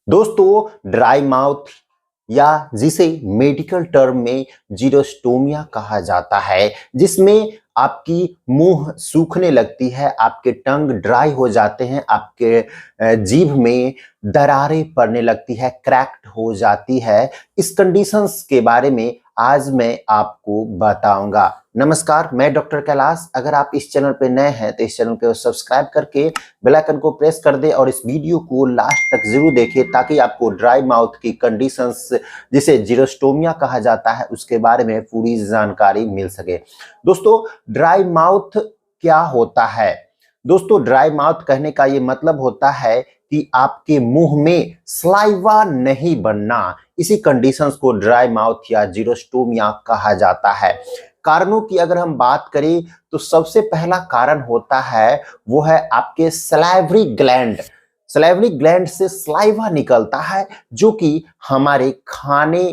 दोस्तों, dry mouth या जिसे मेडिकल टर्म में जीरोस्टोमिया कहा जाता है, जिसमें आपकी मुंह सूखने लगती है, आपके टंग ड्राई हो जाते हैं, आपके जीभ में दरारें पड़ने लगती है, क्रैक्ड हो जाती है। इस कंडीशंस के बारे में आज मैं आपको बताऊंगा। नमस्कार, मैं डॉक्टर कैलाश। अगर आप इस चैनल पे नए हैं तो इस चैनल को सब्सक्राइब करके बेल आइकन को प्रेस कर दे और इस वीडियो को लास्ट तक जरूर देखें ताकि आपको ड्राई माउथ की कंडीशंस जिसे जीरोस्टोमिया कहा जाता है उसके बारे में पूरी जानकारी मिल सके। दोस्तों, ड्राई माउथ क्या होता है? दोस्तों, ड्राई माउथ कहने का ये मतलब होता है कि आपके मुंह में सलाइवा नहीं बनना। इसी कंडीशंस को ड्राई माउथ या जीरोस्टोमिया कहा जाता है। कारणों की अगर हम बात करें तो सबसे पहला कारण होता है वो है आपके सलाइवरी ग्लैंड। सलाइवरी ग्लैंड से सलाइवा निकलता है जो कि हमारे खाने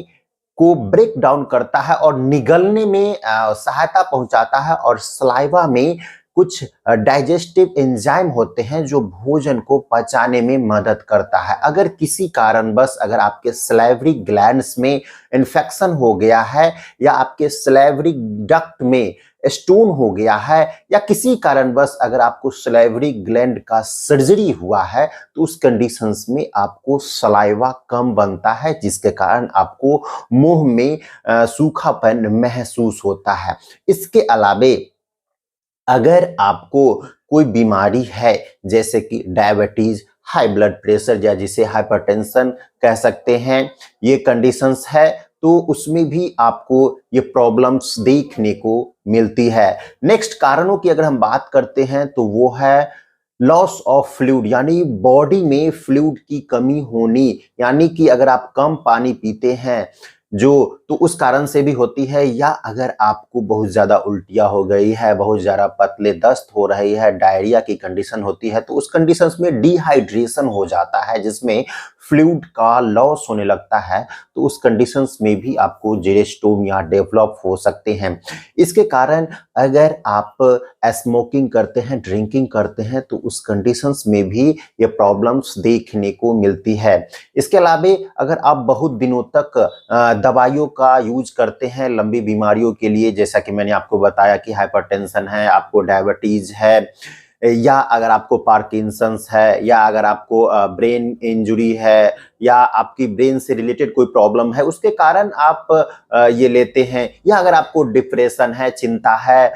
को ब्रेक डाउन करता है और निगलने में सहायता पहुंचाता है और सलाइवा में कुछ डाइजेस्टिव एंजाइम होते हैं जो भोजन को पचाने में मदद करता है। अगर किसी कारणवश अगर आपके सलाइवरी ग्लैंड्स में इन्फेक्शन हो गया है या आपके सलाइवरी डक्ट में स्टोन हो गया है या किसी कारणवश अगर आपको सलाइवरी ग्लैंड का सर्जरी हुआ है तो उस कंडीशंस में आपको सलाइवा कम बनता है, जिसके कारण आपको मुंह में सूखापन महसूस होता है। इसके अलावे अगर आपको कोई बीमारी है जैसे कि डायबिटीज, हाई ब्लड प्रेशर या जिसे हाइपरटेंशन कह सकते हैं, ये कंडीशंस है तो उसमें भी आपको ये प्रॉब्लम्स देखने को मिलती है। नेक्स्ट कारणों की अगर हम बात करते हैं तो वो है लॉस ऑफ फ्लूइड, यानी बॉडी में फ्लूइड की कमी होनी। यानी कि अगर आप कम पानी पीते हैं जो तो उस कारण से भी होती है, या अगर आपको बहुत ज्यादा उल्टियां हो गई है, बहुत ज्यादा पतले दस्त हो रही है, डायरिया की कंडीशन होती है तो उस कंडीशंस में डिहाइड्रेशन हो जाता है जिसमें फ्लूइड का लॉस होने लगता है तो उस कंडीशंस में भी आपको जीरोस्टोमिया डेवलप हो सकते हैं। इसके कारण अगर आप स्मोकिंग करते हैं, ड्रिंकिंग करते हैं तो उस कंडीशंस में भी ये प्रॉब्लम्स देखने को मिलती है। इसके अलावा अगर आप बहुत दिनों तक दवाइयों का यूज करते हैं लंबी बीमारियों के लिए, जैसा कि मैंने आपको बताया कि हाइपरटेंशन है, आपको डायबिटीज है, या अगर आपको पार्किंसंस है, या अगर आपको ब्रेन इंजुरी है, या आपकी ब्रेन से रिलेटेड कोई प्रॉब्लम है उसके कारण आप ये लेते हैं, या अगर आपको डिप्रेशन है, चिंता है,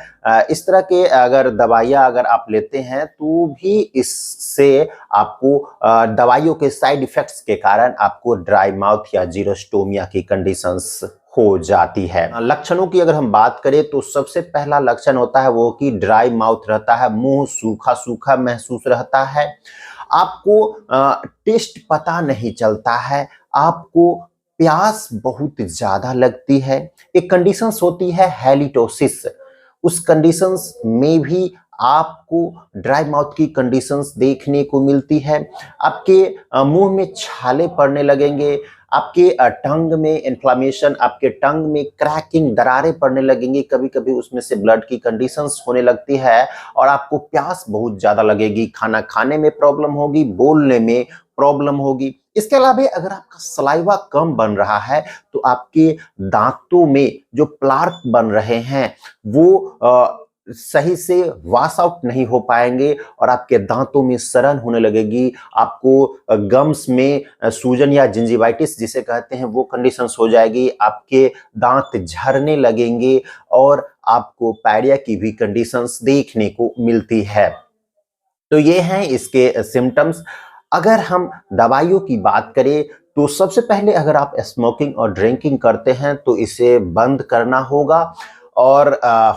इस तरह के अगर दवाइयाँ अगर आप लेते हैं तो भी इससे आपको दवाइयों के साइड इफेक्ट्स के कारण आपको ड्राई माउथ या जीरोस्टोमिया की कंडीशंस हो जाती है। लक्षणों की अगर हम बात करें तो सबसे पहला लक्षण होता है वो कि ड्राई माउथ रहता है, मुंह सूखा सूखा महसूस रहता है, आपको टेस्ट पता नहीं चलता है, आपको प्यास बहुत ज्यादा लगती है। एक कंडीशंस होती है हैलिटोसिस, उस कंडीशंस में भी आपको ड्राई माउथ की कंडीशंस देखने को मिलती है। आपके मुंह में छाले पड़ने लगेंगे, आपके टंग में इन्फ्लामेशन, आपके टंग में क्रैकिंग, दरारें पड़ने लगेंगी, कभी कभी उसमें से ब्लड की कंडीशंस होने लगती है और आपको प्यास बहुत ज्यादा लगेगी, खाना खाने में प्रॉब्लम होगी, बोलने में प्रॉब्लम होगी। इसके अलावा अगर आपका सलाइवा कम बन रहा है तो आपके दांतों में जो प्लार्क बन रहे हैं वो सही से वॉश आउट नहीं हो पाएंगे और आपके दांतों में सड़न होने लगेगी, आपको गम्स में सूजन या जिंजिवाइटिस जिसे कहते हैं वो कंडीशंस हो जाएगी, आपके दांत झड़ने लगेंगे और आपको पायरिया की भी कंडीशंस देखने को मिलती है। तो ये हैं इसके सिम्टम्स। अगर हम दवाइयों की बात करें तो सबसे पहले अगर आप स्मोकिंग और ड्रिंकिंग करते हैं तो इसे बंद करना होगा। और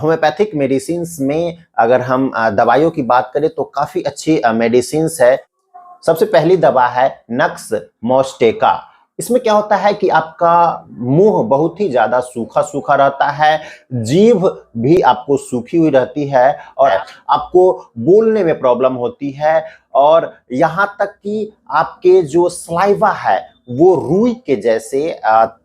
होम्योपैथिक मेडिसिन्स में अगर हम दवाइयों की बात करें तो काफ़ी अच्छी मेडिसिन्स है। सबसे पहली दवा है नक्स मोस्टेका। इसमें क्या होता है कि आपका मुंह बहुत ही ज्यादा सूखा सूखा रहता है, जीभ भी आपको सूखी हुई रहती है और आपको बोलने में प्रॉब्लम होती है और यहाँ तक कि आपके जो सलाइवा है वो रुई के जैसे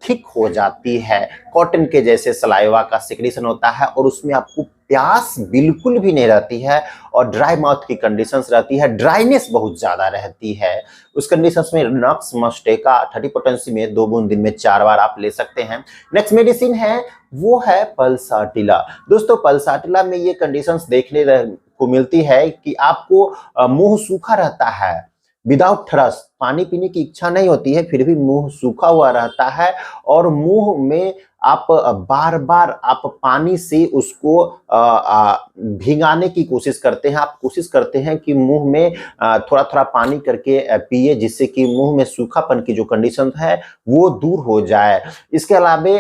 थिक हो जाती है, कॉटन के जैसे सलाइवा का सिक्रीशन होता है और उसमें आपको प्यास बिल्कुल भी नहीं रहती है और ड्राई माउथ की कंडीशंस रहती है, ड्राइनेस बहुत ज़्यादा रहती है। उस कंडीशंस में नक्स मस्टेका 30 पोटेंसी में 2 बूंद दिन में 4 बार आप ले सकते हैं। नेक्स्ट मेडिसिन है वो है पल्साटिला। दोस्तों पल्साटिला में ये कंडीशंस देखने को मिलती है कि आपको मुंह सूखा रहता है, विदाउट थ्रस्ट, पानी पीने की इच्छा नहीं होती है फिर भी मुंह सूखा हुआ रहता है और मुंह में आप बार बार आप पानी से उसको भिगाने की कोशिश करते हैं। आप कोशिश करते हैं कि मुंह में थोड़ा थोड़ा पानी करके पिए जिससे कि मुंह में सूखापन की जो कंडीशन है वो दूर हो जाए। इसके अलावा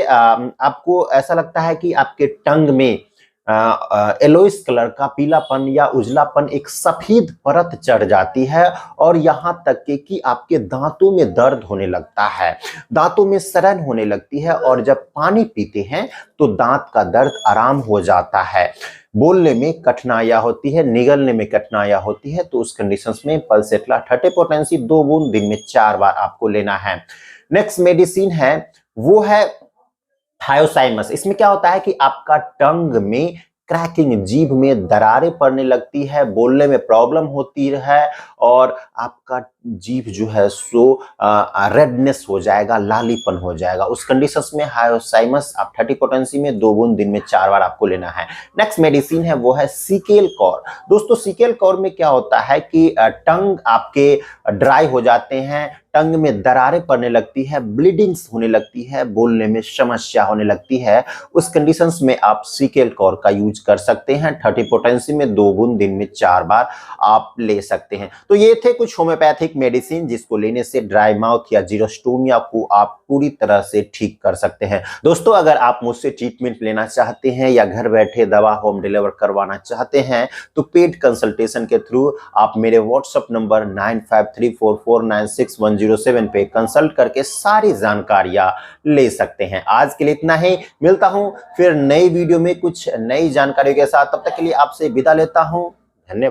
आपको ऐसा लगता है कि आपके टंग में येलोइश कलर का पीलापन या उजलापन, एक सफेद परत चढ़ जाती है और यहाँ तक कि आपके दांतों में दर्द होने लगता है, दांतों में सड़न होने लगती है और जब पानी पीते हैं तो दांत का दर्द आराम हो जाता है, बोलने में कठिनाइयां होती है, निगलने में कठिनाइयां होती है। तो उस कंडीशंस में पल्सेट्ला 30 पोटेंसी 2 बूंद दिन में 4 बार आपको लेना है। नेक्स्ट मेडिसिन है वो है हायोसाइमस। इसमें क्या होता है कि आपका टंग में क्रैकिंग, जीभ में दरारें पड़ने लगती है, बोलने में प्रॉब्लम होती है और आपका जीभ जो है सो रेडनेस हो जाएगा, लालीपन हो जाएगा। उस कंडीशंस में हायोसाइमस आप 30 पोटेंसी में 2 बूंद दिन में 4 बार आपको लेना है। नेक्स्ट मेडिसिन है वो है सीकेल कॉर। दोस्तों सीकेल कॉर में क्या होता है कि टंग आपके ड्राई हो जाते हैं, टंग में दरारें पड़ने लगती है, ब्लीडिंग्स होने लगती है, बोलने में समस्या होने लगती है। उस कंडीशंस में आप सीकेल कॉर का यूज कर सकते हैं। 30 पोटेंसी में 2 बूंद दिन में 4 बार आप ले सकते हैं। तो ये थे कुछ होम्योपैथिक मेडिसिन जिसको लेने से ड्राई माउथ या जीरोस्टोमिया को आप पूरी तरह से ठीक कर सकते हैं। दोस्तों अगर आप मुझसे ट्रीटमेंट लेना चाहते हैं या घर बैठे दवा होम डिलीवर करवाना चाहते हैं तो पेड कंसल्टेशन के थ्रू आप मेरे व्हाट्सएप नंबर 9534496107 पे कंसल्ट करके सारी जानकारियां ले सकते हैं। आज के लिए इतना ही, मिलता हूं फिर नई वीडियो में कुछ नई जानकारी के साथ। तब तक के लिए आपसे विदा लेता हूं।